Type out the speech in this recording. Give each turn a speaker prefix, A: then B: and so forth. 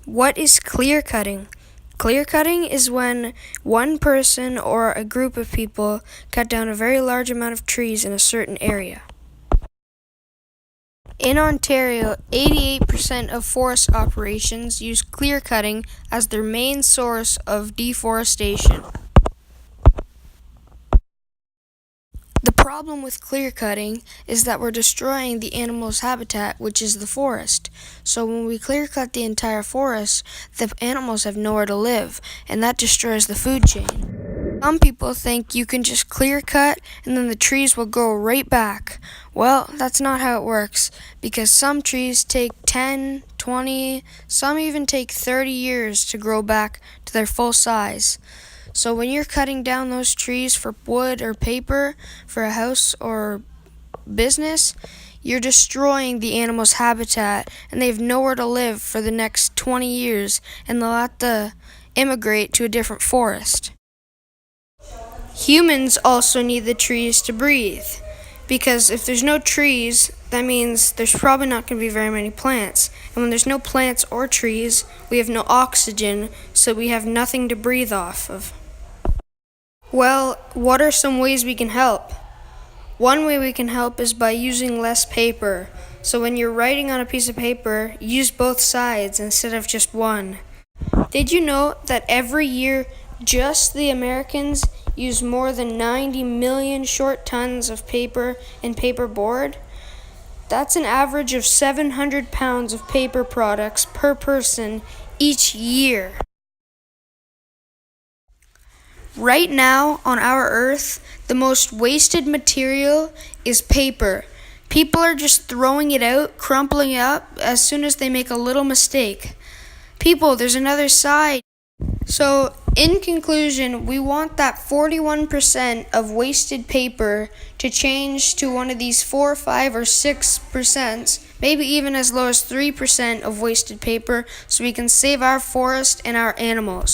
A: What is clear cutting? Clear cutting is when one person or a group of people cut down a very large amount of trees in a certain area. In Ontario, 88% of forest operations use clear cutting as their main source of deforestation. The problem with clear cutting is that we're destroying the animal's habitat, which is the forest. So when we clear cut the entire forest, the animals have nowhere to live, and that destroys the food chain. Some people think you can just clear cut and then the trees will grow right back. Well, that's not how it works, because some trees take 10, 20, some even take 30 years to grow back to their full size. So when you're cutting down those trees for wood or paper for a house or business, you're destroying the animal's habitat, and they have nowhere to live for the next 20 years, and they'll have to immigrate to a different forest. Humans also need the trees to breathe, because if there's no trees, that means there's probably not going to be very many plants. And when there's no plants or trees, we have no oxygen, so we have nothing to breathe off of. Well, what are some ways we can help? One way we can help is by using less paper. So when you're writing on a piece of paper, use both sides instead of just one. Did you know that every year just the Americans use more than 90 million short tons of paper and paperboard? That's an average of 700 pounds of paper products per person each year. Right now, on our Earth, the most wasted material is paper. People are just throwing it out, crumpling it up as soon as they make a little mistake. People, there's another side. So, in conclusion, we want that 41% of wasted paper to change to one of these 4, 5, or 6%, maybe even as low as 3% of wasted paper, so we can save our forest and our animals.